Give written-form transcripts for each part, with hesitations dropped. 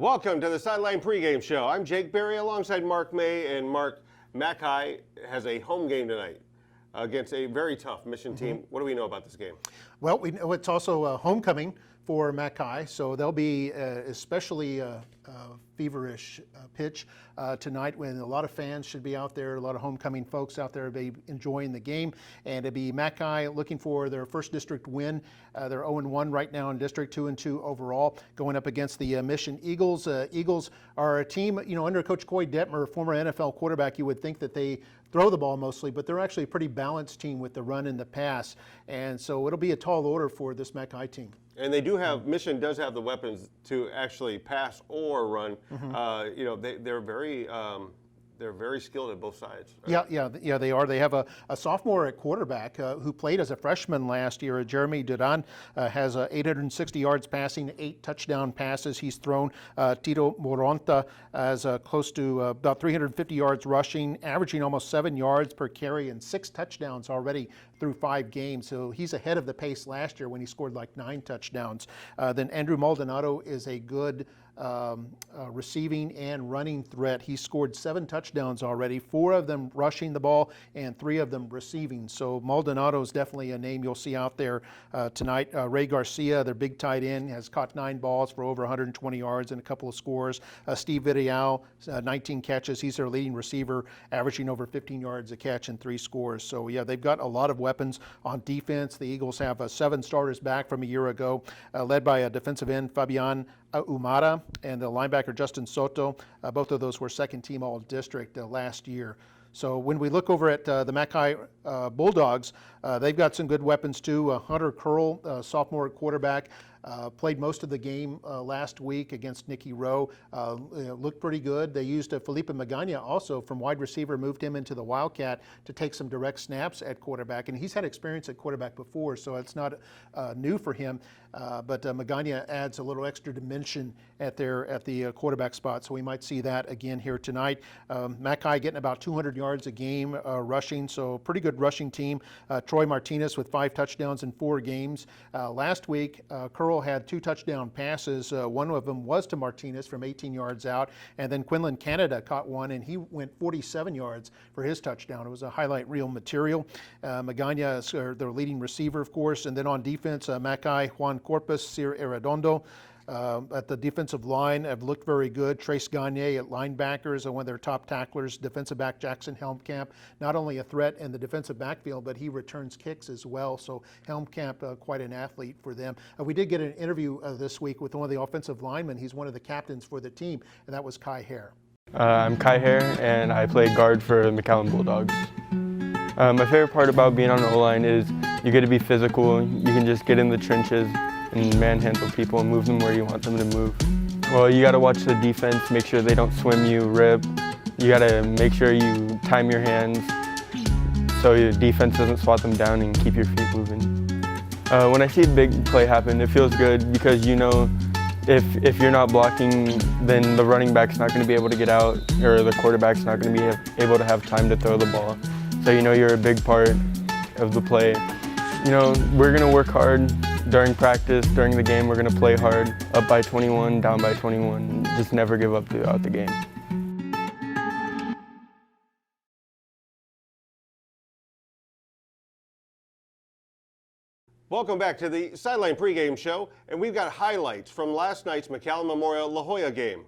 Welcome to the Sideline pregame show. I'm Jake Berry alongside Mark May, and Mark, McAllen has a home game tonight against a very tough Mission team. What do we know about this game? Well, we know it's also a homecoming for McAllen, so they'll be especially feverish pitch tonight when a lot of fans should be out there, a lot of homecoming folks out there be enjoying the game. And it'll be McAllen looking for their first district win. They're 0-1 right now in district, 2-2 overall, going up against the Mission Eagles. Eagles are a team, under Coach Coy Detmer, former NFL quarterback, you would think that they throw the ball mostly, but they're actually a pretty balanced team with the run and the pass. And so it'll be a tall order for this McAllen team. And they do have, Mission does have the weapons to actually pass or run. They're very skilled at both sides. Right? Yeah, they are. They have a sophomore at quarterback who played as a freshman last year. Jeremy Duran has 860 yards passing, 8 touchdown passes he's thrown. Tito Moronta has close to about 350 yards rushing, averaging almost 7 yards per carry and 6 touchdowns already through 5 games. So he's ahead of the pace last year when he scored like 9 touchdowns. Then Andrew Maldonado is a good receiving and running threat. He scored 7 touchdowns already, 4 of them rushing the ball and 3 of them receiving. So Maldonado is definitely a name you'll see out there tonight. Ray Garcia, their big tight end, has caught 9 balls for over 120 yards and a couple of scores. Steve Villarreal, 19 catches. He's their leading receiver, averaging over 15 yards a catch and 3 scores. So yeah, they've got a lot of weapons on defense. The Eagles have 7 starters back from a year ago, led by a defensive end, Fabian Umara, and the linebacker Justin Soto. Both of those were second team all district last year. So when we look over at the McAllen Bulldogs, they've got some good weapons too. Hunter Curl, sophomore quarterback, played most of the game last week against Nicky Rowe. Looked pretty good. They used Felipe Magana also from wide receiver, moved him into the Wildcat to take some direct snaps at quarterback. And he's had experience at quarterback before, so it's not new for him. But Magana adds a little extra dimension at the quarterback spot, so we might see that again here tonight. McAllen getting about 200 yards a game rushing, so pretty good rushing team. Troy Martinez with 5 touchdowns in 4 games. Last week, Curl had 2 touchdown passes. One of them was to Martinez from 18 yards out, and then Quinlan Canada caught one, and he went 47 yards for his touchdown. It was a highlight reel material. Magana is their leading receiver, of course, and then on defense, McAllen, Juan Corpus, Sir Arredondo. At the defensive line have looked very good. Trace Gagne at linebackers, one of their top tacklers. Defensive back Jackson Helmkamp, not only a threat in the defensive backfield, but he returns kicks as well. So Helmkamp, quite an athlete for them. We did get an interview this week with one of the offensive linemen. He's one of the captains for the team, and that was Kai Hare. I'm Kai Hare, and I play guard for McAllen Bulldogs. My favorite part about being on the O-line is you get to be physical. You can just get in the trenches and manhandle people and move them where you want them to move. Well, you got to watch the defense, make sure they don't swim you, rip. You got to make sure you time your hands so your defense doesn't swat them down and keep your feet moving. When I see a big play happen, it feels good because if you're not blocking, then the running back's not going to be able to get out, or the quarterback's not going to be able to have time to throw the ball. So you're a big part of the play. We're going to work hard during practice, during the game. We're going to play hard, up by 21, down by 21, just never give up throughout the game. Welcome back to the Sideline pregame show, and we've got highlights from last night's McAllen Memorial La Jolla game.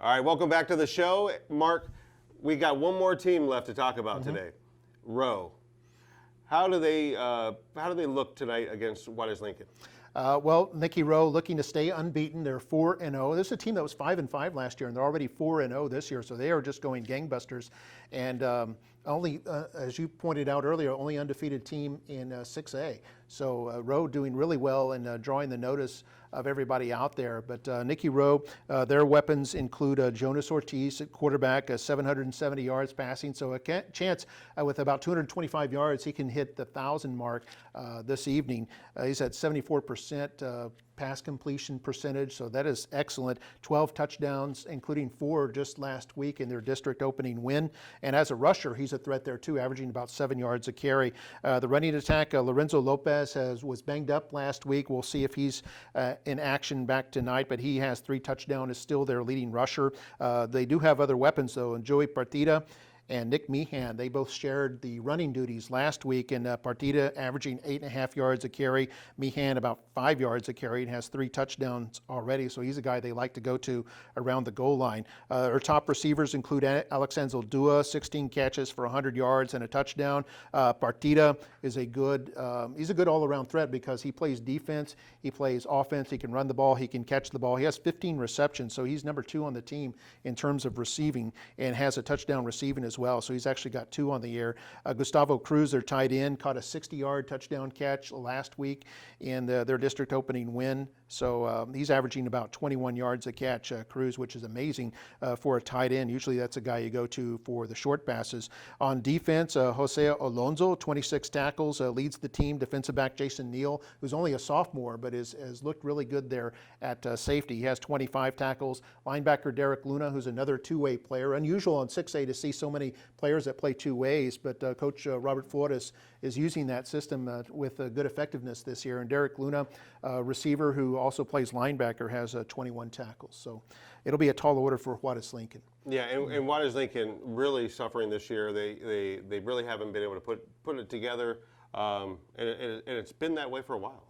All right, welcome back to the show. Mark, we got one more team left to talk about today. Rowe. How do they look tonight against Juarez Lincoln? Well, Nicky Rowe looking to stay unbeaten. They're 4-0. This is a team that was 5-5 last year, and they're already 4-0 this year. So they are just going gangbusters. And only, as you pointed out earlier, only undefeated team in 6A. So Rowe doing really well and drawing the notice of everybody out there. But Nicky Rowe, their weapons include Jonas Ortiz at quarterback, 770 yards passing. So a chance with about 225 yards, he can hit the 1,000 mark this evening. He's at 74% pass completion percentage, so that is excellent. 12 touchdowns, including 4 just last week in their district opening win. And as a rusher, he's a threat there too, averaging about 7 yards a carry. The running attack, Lorenzo Lopez was banged up last week. We'll see if he's in action back tonight, but he has 3 touchdowns, is still their leading rusher. They do have other weapons though, and Joey Partida and Nick Meehan, they both shared the running duties last week, and Partida averaging 8.5 yards a carry, Meehan about 5 yards a carry, and has 3 touchdowns already, so he's a guy they like to go to around the goal line. Our top receivers include Alexander Dua, 16 catches for 100 yards and a touchdown. Partida is he's a good all-around threat because he plays defense, he plays offense, he can run the ball, he can catch the ball. He has 15 receptions, so he's number 2 on the team in terms of receiving, and has a touchdown receiving as well, so he's actually got 2 on the year. Gustavo Cruz, their tight end, caught a 60-yard touchdown catch last week in their district opening win, so he's averaging about 21 yards a catch, Cruz, which is amazing for a tight end. Usually that's a guy you go to for the short passes. On defense, Jose Alonso, 26 tackles, leads the team. Defensive back Jason Neal, who's only a sophomore, but has looked really good there at safety. He has 25 tackles. Linebacker Derek Luna, who's another two-way player. Unusual on 6A to see so many players that play 2 ways, but Coach Robert Flores is using that system with good effectiveness this year. And Derek Luna, receiver who also plays linebacker, has 21 tackles. So it'll be a tall order for Juarez Lincoln. Yeah, and Juarez Lincoln really suffering this year. They really haven't been able to put it together. And it's been that way for a while.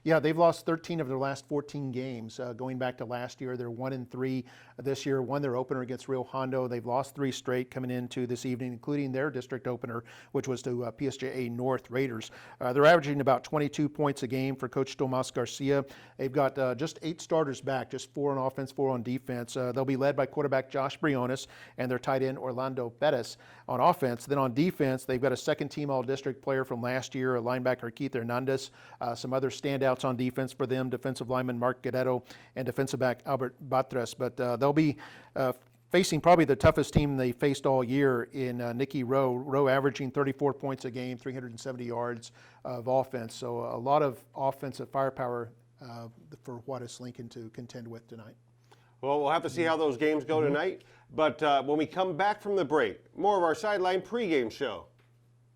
Yeah, they've lost 13 of their last 14 games. Going back to last year, they're 1-3 this year. Won their opener against Rio Hondo. They've lost 3 straight coming into this evening, including their district opener, which was to PSJA North Raiders. They're averaging about 22 points a game for Coach Tomas Garcia. They've got just 8 starters back, just 4 on offense, 4 on defense. They'll be led by quarterback Josh Briones and their tight end Orlando Pettis on offense. Then on defense, they've got a second-team all-district player from last year, a linebacker Keith Hernandez. Some other standouts on defense for them, defensive lineman Mark Guerrero and defensive back Albert Batres. But they'll be facing probably the toughest team they faced all year in Nicky Rowe. Rowe averaging 34 points a game, 370 yards of offense. So a lot of offensive firepower for Juarez Lincoln to contend with tonight. Well, we'll have to see how those games go tonight. But when we come back from the break, more of our Sideline pregame show.